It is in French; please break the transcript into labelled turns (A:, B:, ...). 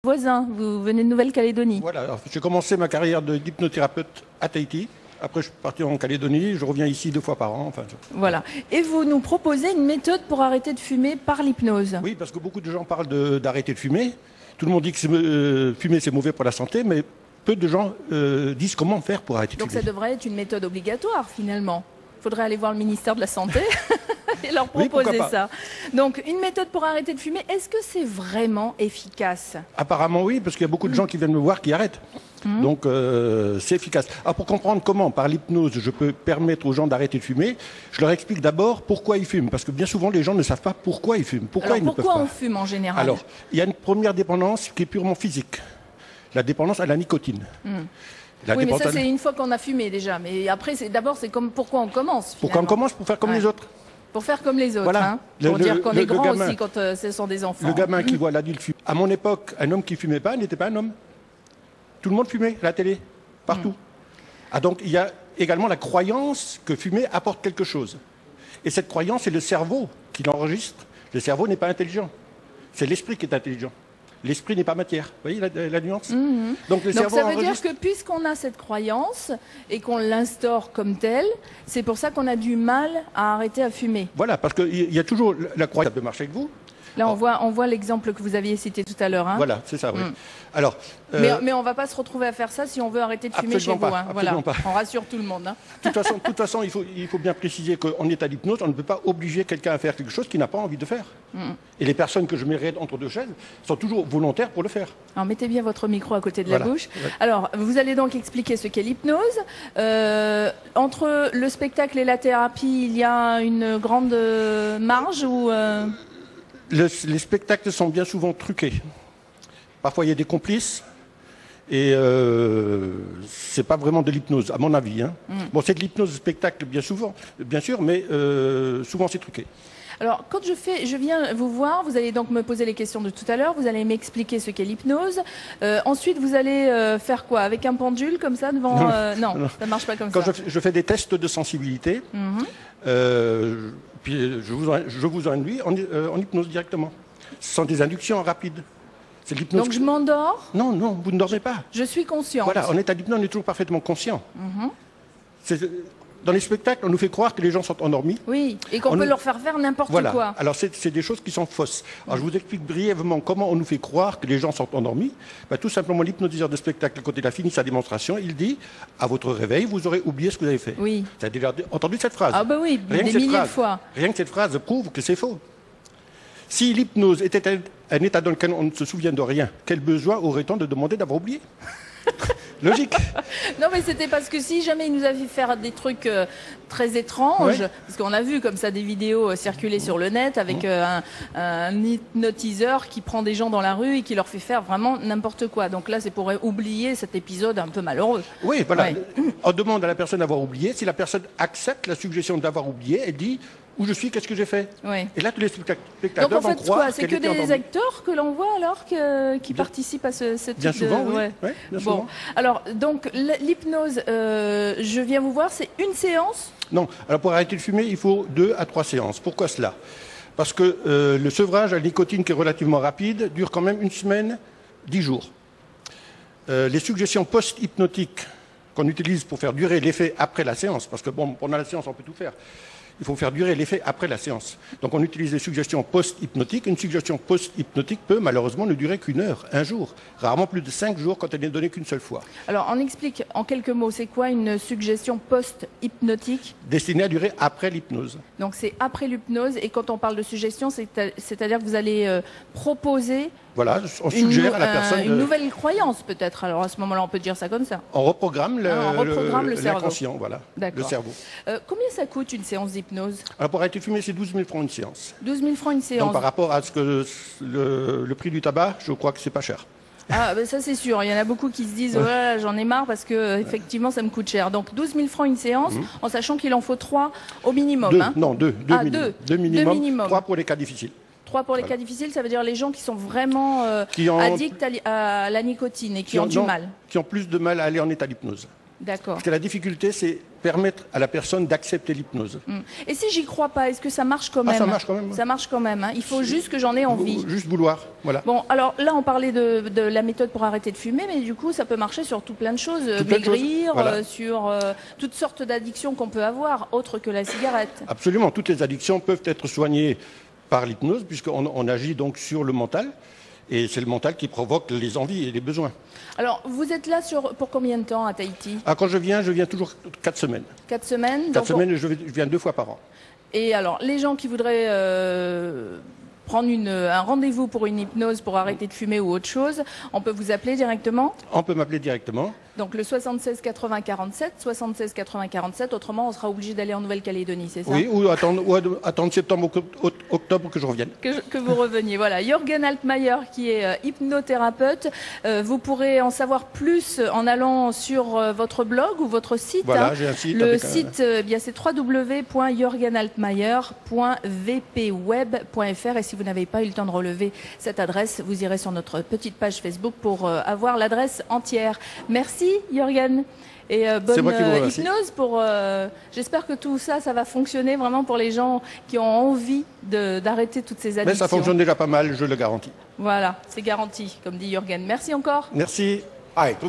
A: Voisin, vous venez de Nouvelle-Calédonie.
B: Voilà, j'ai commencé ma carrière d'hypnothérapeute à Tahiti. Après, je suis parti en Calédonie, je reviens ici 2 fois par an.
A: Voilà. Et vous nous proposez une méthode pour arrêter de fumer par l'hypnose.
B: Oui, parce que beaucoup de gens parlent d'arrêter de fumer. Tout le monde dit que fumer, c'est mauvais pour la santé, mais peu de gens disent comment faire pour arrêter de
A: Donc
B: fumer.
A: ça devrait être une méthode obligatoire, finalement. Il faudrait aller voir le ministère de la Santé et leur
B: Oui,
A: proposer
B: pourquoi pas.
A: ça. Donc, une méthode pour arrêter de fumer, est-ce que c'est vraiment efficace?
B: Apparemment, oui, parce qu'il y a beaucoup de gens qui viennent me voir qui arrêtent. Donc, c'est efficace. Alors, pour comprendre comment, par l'hypnose, je peux permettre aux gens d'arrêter de fumer, je leur explique d'abord pourquoi ils fument. Parce que bien souvent, les gens ne savent pas pourquoi ils fument. Pourquoi ils ne peuvent
A: Pourquoi
B: pas.
A: on fume en général?
B: Alors, il y a une première dépendance qui est purement physique. La dépendance à la nicotine.
A: Oui, mais ça, c'est une fois qu'on a fumé déjà. Mais après, d'abord, c'est comme pourquoi on commence.
B: Pourquoi on
A: finalement.
B: commence? Pour faire comme les autres.
A: Pour faire comme les autres,
B: Voilà.
A: hein. Pour dire qu'on est grand
B: gamin,
A: aussi quand ce sont des enfants.
B: Le gamin qui voit l'adulte fumer. À mon époque, un homme qui fumait pas n'était pas un homme. Tout le monde fumait à la télé, partout. Ah, donc il y a également la croyance que fumer apporte quelque chose. Et cette croyance, c'est le cerveau qui l'enregistre. Le cerveau n'est pas intelligent. C'est l'esprit qui est intelligent. L'esprit n'est pas matière. Vous voyez la nuance? Donc
A: Donc ça veut dire que puisqu'on a cette croyance et qu'on l'instaure comme telle, c'est pour ça qu'on a du mal à arrêter à fumer.
B: Voilà, parce qu'il y a toujours la croyance. Ça peut marcher avec vous.
A: Là, on voit l'exemple que vous aviez cité tout à l'heure. Hein.
B: Voilà, c'est ça, oui. Alors,
A: mais on ne va pas se retrouver à faire ça si on veut arrêter de fumer chez vous. Hein. Voilà.
B: Pas.
A: On rassure tout le monde. Hein.
B: De toute façon, il faut bien préciser qu'en état d'hypnose, on ne peut pas obliger quelqu'un à faire quelque chose qu'il n'a pas envie de faire. Et les personnes que je mettrai entre deux chaises sont toujours volontaires pour le faire.
A: Alors, mettez bien votre micro à côté de la bouche.
B: Ouais.
A: Alors, vous allez donc expliquer ce qu'est l'hypnose. Entre le spectacle et la thérapie, il y a une grande marge ou
B: Les spectacles sont bien souvent truqués. Parfois, il y a des complices. Et c'est pas vraiment de l'hypnose, à mon avis. Hein. Bon, c'est de l'hypnose spectacle, bien sûr, mais souvent c'est truqué.
A: Alors, quand je viens vous voir, vous allez donc me poser les questions de tout à l'heure, vous allez m'expliquer ce qu'est l'hypnose. Ensuite, vous allez faire quoi? Avec un pendule comme ça devant non, ça marche pas comme
B: ça. Quand
A: ça.
B: je fais des tests de sensibilité, puis je vous induis en hypnose directement. Ce sont des inductions rapides. C'est l'hypnose.
A: Donc je m'endors?
B: Non, vous ne dormez pas.
A: Je suis consciente.
B: Voilà, en état d'hypnose, on est toujours parfaitement conscient. Dans les spectacles, on nous fait croire que les gens sont endormis.
A: Oui, et qu'on peut leur faire n'importe quoi.
B: Alors c'est des choses qui sont fausses. Alors je vous explique brièvement comment on nous fait croire que les gens sont endormis. Tout simplement, l'hypnotiseur de spectacle, quand il a fini sa démonstration, il dit à votre réveil, vous aurez oublié ce que vous avez fait.
A: Oui.
B: Vous avez déjà entendu cette phrase?
A: Ah bah oui, des milliers de fois.
B: Rien que cette phrase prouve que c'est faux. Si l'hypnose était un état dans lequel on ne se souvient de rien, quel besoin aurait-on de demander d'avoir oublié? Logique.
A: Non, mais c'était parce que si jamais il nous avait fait faire des trucs très étranges, parce qu'on a vu comme ça des vidéos circuler sur le net avec un hypnotiseur qui prend des gens dans la rue et qui leur fait faire vraiment n'importe quoi. Donc là, c'est pour oublier cet épisode un peu malheureux.
B: Oui, voilà. Ouais. On demande à la personne d'avoir oublié. Si la personne accepte la suggestion d'avoir oublié, elle dit où je suis, qu'est-ce que j'ai fait. Et là, tous les spectateurs
A: donc en fait,
B: vont croire
A: c'est que des acteurs que l'on voit alors qui participent à ce type
B: bien souvent,
A: de...
B: bien souvent.
A: Alors, donc, l'hypnose, je viens vous voir, c'est une séance?
B: Non. Alors, pour arrêter de fumer, il faut 2 à 3 séances. Pourquoi cela? Parce que le sevrage à la nicotine, qui est relativement rapide, dure quand même 1 semaine, 10 jours. Les suggestions post-hypnotiques qu'on utilise pour faire durer l'effet après la séance, parce que bon, pendant la séance, on peut tout faire. Il faut faire durer l'effet après la séance. Donc on utilise des suggestions post-hypnotiques. Une suggestion post-hypnotique peut malheureusement ne durer qu'1 heure, 1 jour. Rarement plus de 5 jours quand elle n'est donnée qu'une seule fois.
A: Alors on explique en quelques mots, c'est quoi une suggestion post-hypnotique?
B: Destinée à durer après l'hypnose.
A: Donc c'est après l'hypnose, et quand on parle de suggestion, c'est-à-dire que vous allez proposer...
B: Voilà, on suggère à la personne...
A: Une nouvelle croyance peut-être, alors à ce moment-là on peut dire ça comme ça.
B: On reprogramme
A: le cerveau.
B: L'inconscient, voilà, le cerveau.
A: Combien ça coûte une séance d'hypnose?
B: Alors pour arrêter de fumer, c'est 12 000 francs une séance.
A: 12 000 francs une séance.
B: Donc par rapport à ce que le prix du tabac, je crois que c'est pas cher.
A: Ah, ben ça c'est sûr, il y en a beaucoup qui se disent ouais, j'en ai marre parce que effectivement ça me coûte cher. Donc 12 000 francs une séance, en sachant qu'il en faut 3 au minimum.
B: 2, non, 2 minimum. 2 minimum, 3 pour les cas difficiles.
A: 3 pour les cas difficiles, ça veut dire les gens qui sont vraiment addicts à la nicotine et qui ont du mal.
B: Qui ont plus de mal à aller en état d'hypnose.
A: D'accord.
B: Parce que la difficulté, c'est permettre à la personne d'accepter l'hypnose.
A: Et si j'y crois pas, est-ce que ça marche quand même?
B: Ça marche quand même.
A: Ça marche quand même. Hein. Il faut juste que j'en ai envie.
B: Juste vouloir, voilà.
A: Bon, alors là, on parlait de la méthode pour arrêter de fumer, mais du coup, ça peut marcher sur tout plein de choses. Maigrir,
B: voilà.
A: sur toutes sortes d'addictions qu'on peut avoir, autres que la cigarette.
B: Absolument. Toutes les addictions peuvent être soignées par l'hypnose, puisqu'on agit donc sur le mental. Et c'est le mental qui provoque les envies et les besoins.
A: Alors, vous êtes là pour combien de temps à Tahiti?
B: Quand je viens toujours 4 semaines.
A: 4 semaines
B: 4 semaines, je viens 2 fois par an.
A: Et alors, les gens qui voudraient prendre un rendez-vous pour une hypnose pour arrêter de fumer ou autre chose, on peut vous appeler directement?
B: On peut m'appeler directement.
A: Donc le 76 80 47, 76 80 47, autrement on sera obligé d'aller en Nouvelle-Calédonie, c'est ça?
B: Oui, ou attendre septembre, octobre que je revienne.
A: Que vous reveniez, voilà. Jürgen Altmaier qui est hypnothérapeute. Vous pourrez en savoir plus en allant sur votre blog ou votre site.
B: Voilà, j'ai un site.
A: Le site, c'est www.jürgenaltmaier.vpweb.fr et si vous n'avez pas eu le temps de relever cette adresse, vous irez sur notre petite page Facebook pour avoir l'adresse entière. Merci Jürgen et bonne hypnose pour. J'espère que tout ça, ça va fonctionner vraiment pour les gens qui ont envie d'arrêter toutes ces addictions.
B: Mais ça fonctionne déjà pas mal, je le garantis.
A: Voilà, c'est garanti, comme dit Jürgen. Merci encore.
B: Merci.
C: Allez, tout